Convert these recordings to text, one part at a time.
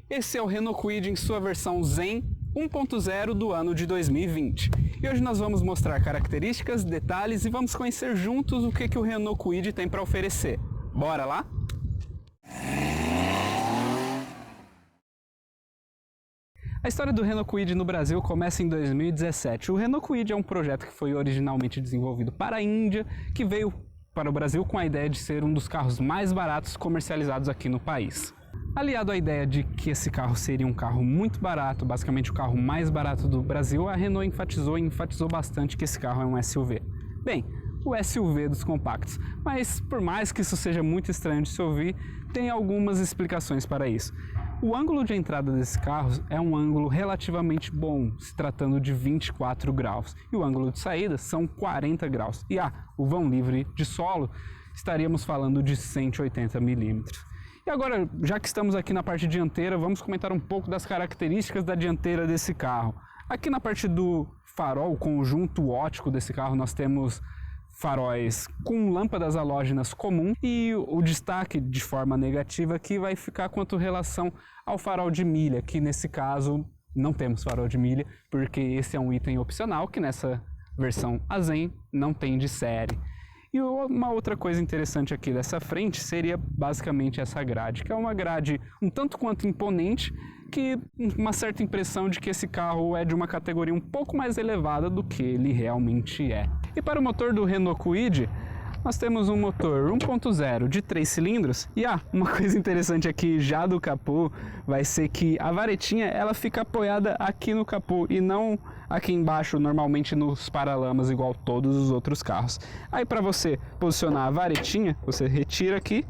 Esse é o Renault Kwid em sua versão Zen 1.0 do ano de 2020. E hoje nós vamos mostrar características, detalhes e vamos conhecer juntos o que o Renault Kwid tem para oferecer. Bora lá? A história do Renault Kwid no Brasil começa em 2017. O Renault Kwid é um projeto que foi originalmente desenvolvido para a Índia, que veio para o Brasil com a ideia de ser um dos carros mais baratos comercializados aqui no país. Aliado à ideia de que esse carro seria um carro muito barato, basicamente o carro mais barato do Brasil, a Renault enfatizou bastante que esse carro é um SUV. Bem, o SUV dos compactos, mas por mais que isso seja muito estranho de se ouvir, tem algumas explicações para isso. O ângulo de entrada desse carro é um ângulo relativamente bom, se tratando de 24 graus, e o ângulo de saída são 40 graus. E o vão livre de solo, estaríamos falando de 180 milímetros. E agora, já que estamos aqui na parte dianteira, vamos comentar um pouco das características da dianteira desse carro. Aqui na parte do farol, o conjunto óptico desse carro, nós temos faróis com lâmpadas halógenas comum e o destaque de forma negativa aqui vai ficar quanto relação ao farol de milha, que nesse caso não temos farol de milha, porque esse é um item opcional que nessa versão a Zen não tem de série. E uma outra coisa interessante aqui dessa frente seria basicamente essa grade, que é uma grade um tanto quanto imponente, que uma certa impressão de que esse carro é de uma categoria um pouco mais elevada do que ele realmente é. E para o motor do Renault Kwid, nós temos um motor 1.0 de 3 cilindros e uma coisa interessante aqui já do capô vai ser que a varetinha ela fica apoiada aqui no capô e não aqui embaixo, normalmente nos paralamas igual todos os outros carros. Aí para você posicionar a varetinha, você retira aqui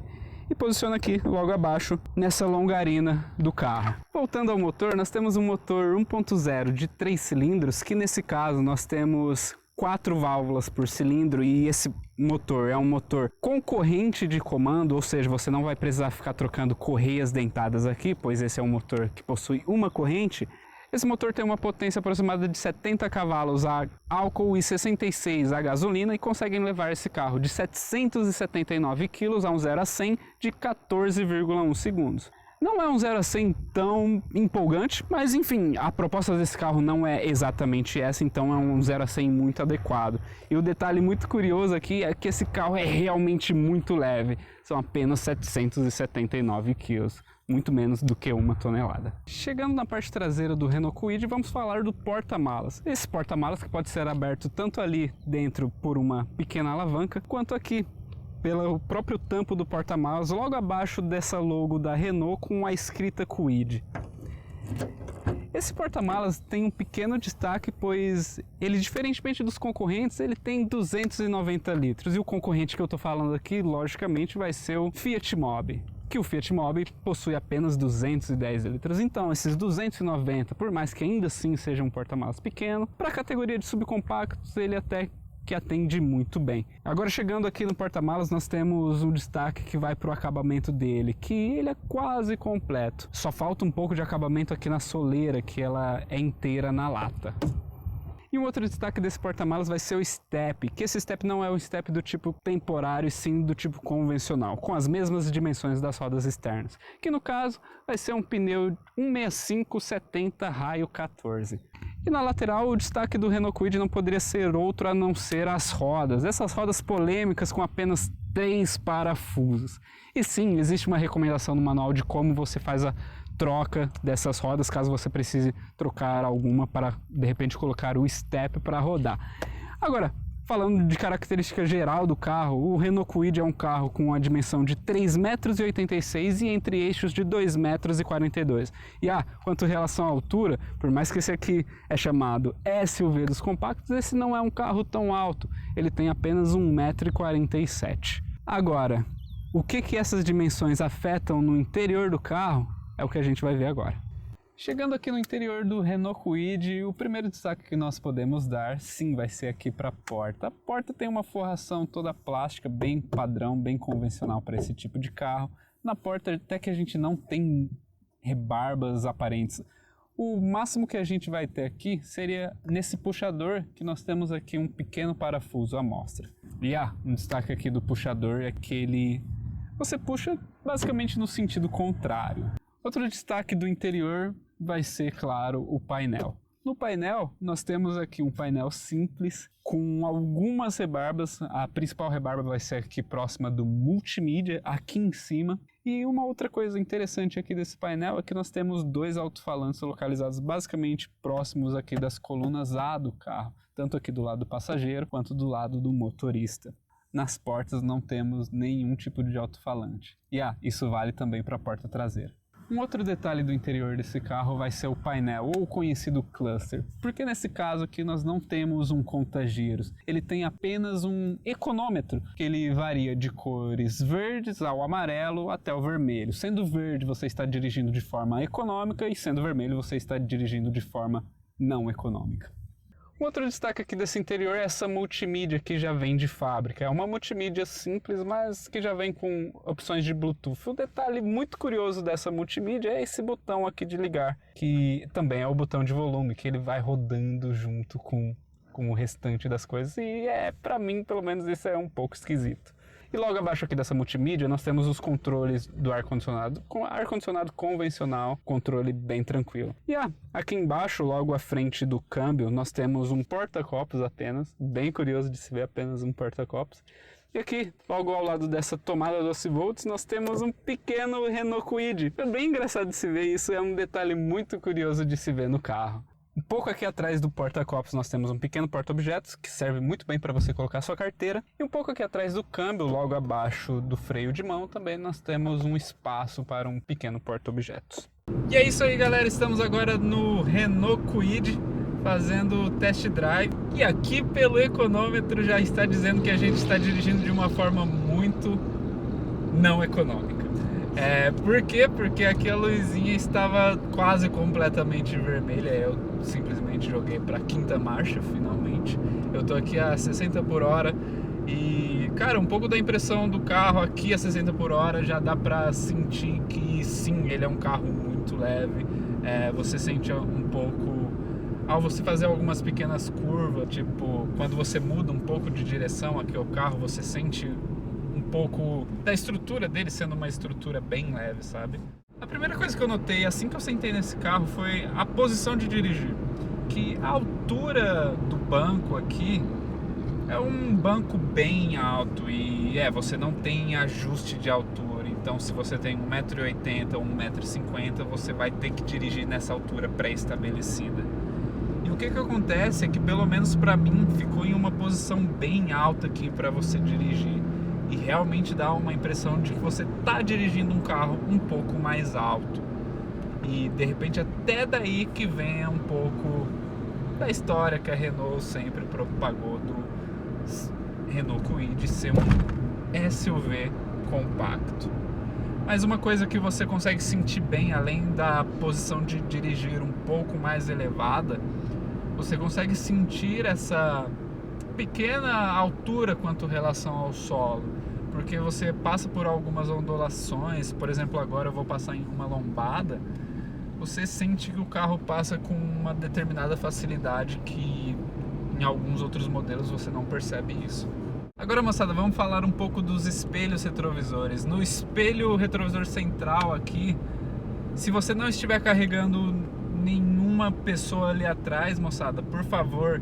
e posiciona aqui logo abaixo nessa longarina do carro. Voltando ao motor, nós temos um motor 1.0 de 3 cilindros que nesse caso nós temos 4 válvulas por cilindro e esse motor é um motor com corrente de comando, ou seja, você não vai precisar ficar trocando correias dentadas aqui, pois esse é um motor que possui uma corrente. Esse motor tem uma potência aproximada de 70 cavalos a álcool e 66 a gasolina e conseguem levar esse carro de 779 kg a um 0 a 100 de 14,1 segundos. Não é um 0 a 100 tão empolgante, mas enfim, a proposta desse carro não é exatamente essa, então é um 0 a 100 muito adequado. E o detalhe muito curioso aqui é que esse carro é realmente muito leve, são apenas 779 quilos, muito menos do que 1 tonelada. Chegando na parte traseira do Renault Kwid, vamos falar do porta-malas. Esse porta-malas que pode ser aberto tanto ali dentro por uma pequena alavanca, quanto aqui pelo próprio tampo do porta-malas, logo abaixo dessa logo da Renault com a escrita Kwid. Esse porta-malas tem um pequeno destaque, pois ele, diferentemente dos concorrentes, ele tem 290 litros. E o concorrente que eu estou falando aqui, logicamente, vai ser o Fiat Mobi, que o Fiat Mobi possui apenas 210 litros. Então, esses 290, por mais que ainda assim seja um porta-malas pequeno, para a categoria de subcompactos, ele até que atende muito bem. Agora, chegando aqui no porta-malas, nós temos um destaque que vai para o acabamento dele, que ele é quase completo. Só falta um pouco de acabamento aqui na soleira, que ela é inteira na lata. E um outro destaque desse porta-malas vai ser o step, que esse step não é um step do tipo temporário, e sim do tipo convencional, com as mesmas dimensões das rodas externas, que no caso vai ser um pneu 165/70 raio 14. E na lateral, o destaque do Renault Kwid não poderia ser outro a não ser as rodas, essas rodas polêmicas com apenas 3 parafusos. E sim, existe uma recomendação no manual de como você faz a troca dessas rodas, caso você precise trocar alguma para, de repente, colocar o step para rodar. Agora, falando de característica geral do carro, o Renault Kwid é um carro com uma dimensão de 3,86 m e entre eixos de 2,42 m. E quanto à relação à altura, por mais que esse aqui é chamado SUV dos compactos, esse não é um carro tão alto, ele tem apenas 1,47 m. Agora, o que essas dimensões afetam no interior do carro é o que a gente vai ver agora. Chegando aqui no interior do Renault Kwid, o primeiro destaque que nós podemos dar, sim, vai ser aqui para a porta. A porta tem uma forração toda plástica, bem padrão, bem convencional para esse tipo de carro. Na porta até que a gente não tem rebarbas aparentes. O máximo que a gente vai ter aqui seria nesse puxador, que nós temos aqui um pequeno parafuso à mostra. E um destaque aqui do puxador é que você puxa basicamente no sentido contrário. Outro destaque do interior vai ser, claro, o painel. No painel, nós temos aqui um painel simples com algumas rebarbas. A principal rebarba vai ser aqui próxima do multimídia, aqui em cima. E uma outra coisa interessante aqui desse painel é que nós temos 2 alto-falantes localizados basicamente próximos aqui das colunas A do carro, tanto aqui do lado do passageiro quanto do lado do motorista. Nas portas não temos nenhum tipo de alto-falante. E isso vale também para a porta traseira. Um outro detalhe do interior desse carro vai ser o painel, ou o conhecido cluster, porque nesse caso aqui nós não temos um conta-giros, ele tem apenas um econômetro, que ele varia de cores verdes ao amarelo até o vermelho. Sendo verde você está dirigindo de forma econômica e sendo vermelho você está dirigindo de forma não econômica. Um outro destaque aqui desse interior é essa multimídia que já vem de fábrica. É uma multimídia simples, mas que já vem com opções de Bluetooth. O detalhe muito curioso dessa multimídia é esse botão aqui de ligar, que também é o botão de volume, que ele vai rodando junto com o restante das coisas. E pra mim, pelo menos, isso é um pouco esquisito. E logo abaixo aqui dessa multimídia nós temos os controles do ar-condicionado, com ar-condicionado convencional, controle bem tranquilo. E aqui embaixo, logo à frente do câmbio, nós temos um porta-copos apenas, bem curioso de se ver apenas um porta-copos. E aqui, logo ao lado dessa tomada 12 volts, nós temos um pequeno Renault Kwid. É bem engraçado de se ver, isso é um detalhe muito curioso de se ver no carro. Um pouco aqui atrás do porta-copos nós temos um pequeno porta-objetos que serve muito bem para você colocar sua carteira. E um pouco aqui atrás do câmbio, logo abaixo do freio de mão, também nós temos um espaço para um pequeno porta-objetos. E é isso aí, galera, estamos agora no Renault Kwid fazendo o test drive. E aqui pelo econômetro já está dizendo que a gente está dirigindo de uma forma muito não econômica. Por quê? Porque aqui a luzinha estava quase completamente vermelha. Eu simplesmente joguei para 5ª marcha finalmente. Eu tô aqui a 60 por hora e, cara, um pouco da impressão do carro aqui a 60 por hora já dá para sentir que sim, ele é um carro muito leve. Você sente um pouco ao você fazer algumas pequenas curvas, tipo quando você muda um pouco de direção aqui ao carro, você sente um pouco da estrutura dele sendo uma estrutura bem leve, sabe? A primeira coisa que eu notei assim que eu sentei nesse carro foi a posição de dirigir, que a altura do banco aqui é um banco bem alto e você não tem ajuste de altura, então se você tem 1,80 m ou 1,50 m você vai ter que dirigir nessa altura pré-estabelecida. E o que acontece é que pelo menos para mim ficou em uma posição bem alta aqui para você dirigir. E realmente dá uma impressão de que você está dirigindo um carro um pouco mais alto. E de repente até daí que vem um pouco da história que a Renault sempre propagou do Renault Kwid ser um SUV compacto. Mas uma coisa que você consegue sentir bem, além da posição de dirigir um pouco mais elevada, você consegue sentir essa pequena altura quanto relação ao solo, porque você passa por algumas ondulações. Por exemplo, agora eu vou passar em uma lombada, você sente que o carro passa com uma determinada facilidade que em alguns outros modelos você não percebe isso. Agora, moçada, vamos falar um pouco dos espelhos retrovisores. No espelho retrovisor central aqui, se você não estiver carregando nenhuma pessoa ali atrás, moçada, por favor,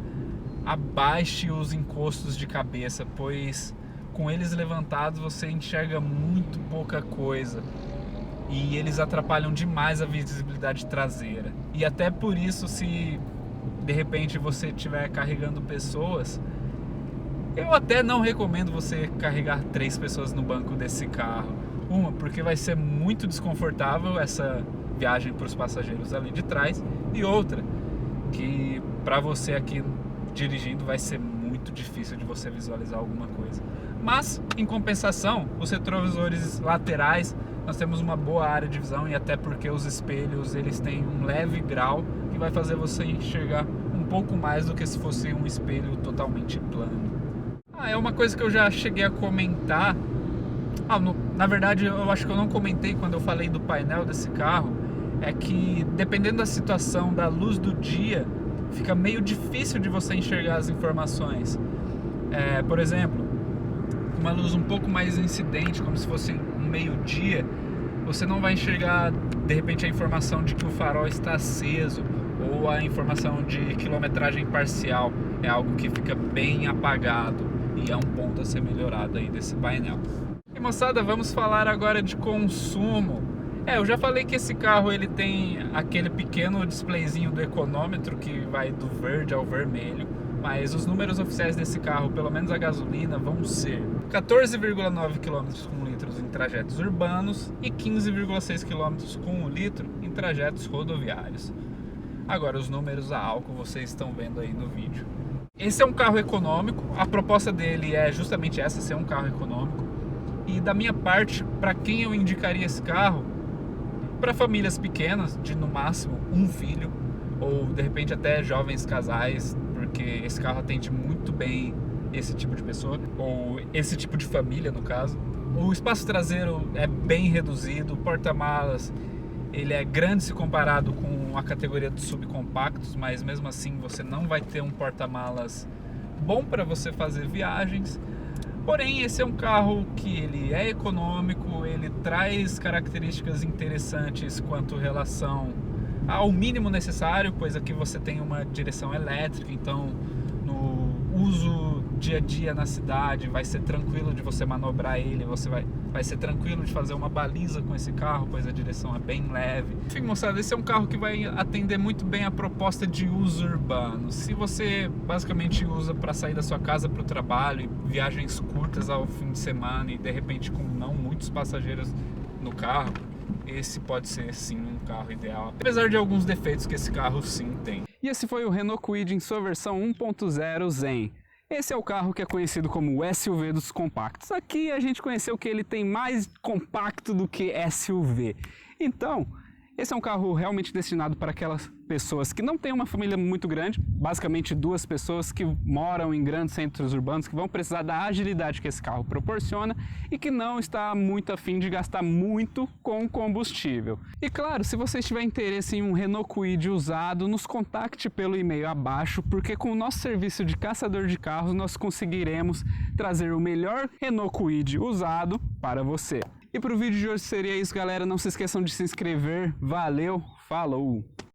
abaixe os encostos de cabeça, pois com eles levantados você enxerga muito pouca coisa e eles atrapalham demais a visibilidade traseira. E até por isso, se de repente você estiver carregando pessoas, eu até não recomendo você carregar 3 pessoas no banco desse carro. Uma, porque vai ser muito desconfortável essa viagem para os passageiros ali de trás, e outra, que para você aqui dirigindo vai ser muito difícil de você visualizar alguma coisa. Mas, em compensação, os retrovisores laterais, nós temos uma boa área de visão, e até porque os espelhos eles têm um leve grau que vai fazer você enxergar um pouco mais do que se fosse um espelho totalmente plano. É uma coisa que eu já cheguei a comentar. Na verdade, eu acho que eu não comentei quando eu falei do painel desse carro, é que dependendo da situação da luz do dia, fica meio difícil de você enxergar as informações. Por exemplo, uma luz um pouco mais incidente, como se fosse um meio-dia, você não vai enxergar de repente a informação de que o farol está aceso ou a informação de quilometragem parcial. É algo que fica bem apagado e é um ponto a ser melhorado aí desse painel. E moçada, vamos falar agora de consumo. Eu já falei que esse carro ele tem aquele pequeno displayzinho do econômetro que vai do verde ao vermelho, mas os números oficiais desse carro, pelo menos a gasolina, vão ser 14,9 km com litros em trajetos urbanos e 15,6 km com litro em trajetos rodoviários. Agora os números a álcool vocês estão vendo aí no vídeo. Esse é um carro econômico, a proposta dele é justamente essa, ser um carro econômico. E da minha parte, para quem eu indicaria esse carro? Para famílias pequenas, de no máximo um filho, ou de repente até jovens casais, porque esse carro atende muito bem esse tipo de pessoa, ou esse tipo de família no caso. O espaço traseiro é bem reduzido, o porta-malas ele é grande se comparado com a categoria dos subcompactos, mas mesmo assim você não vai ter um porta-malas bom para você fazer viagens. Porém, esse é um carro que ele é econômico, ele traz características interessantes quanto relação ao mínimo necessário, pois aqui você tem uma direção elétrica, então no uso dia a dia na cidade vai ser tranquilo de você manobrar ele, você vai ser tranquilo de fazer uma baliza com esse carro, pois a direção é bem leve. Enfim, moçada, esse é um carro que vai atender muito bem a proposta de uso urbano. Se você basicamente usa para sair da sua casa para o trabalho, viagens curtas ao fim de semana e de repente com não muitos passageiros no carro, esse pode ser sim um carro ideal, apesar de alguns defeitos que esse carro sim tem. E esse foi o Renault Kwid em sua versão 1.0 Zen. Esse é o carro que é conhecido como o SUV dos compactos. Aqui a gente conheceu que ele tem mais compacto do que SUV. Então, esse é um carro realmente destinado para aquelas pessoas que não têm uma família muito grande, basicamente duas pessoas que moram em grandes centros urbanos, que vão precisar da agilidade que esse carro proporciona e que não está muito afim de gastar muito com combustível. E claro, se você tiver interesse em um Renault Kwid usado, nos contacte pelo e-mail abaixo, porque com o nosso serviço de caçador de carros nós conseguiremos trazer o melhor Renault Kwid usado para você. E para o vídeo de hoje seria isso, galera. Não se esqueçam de se inscrever. Valeu, falou!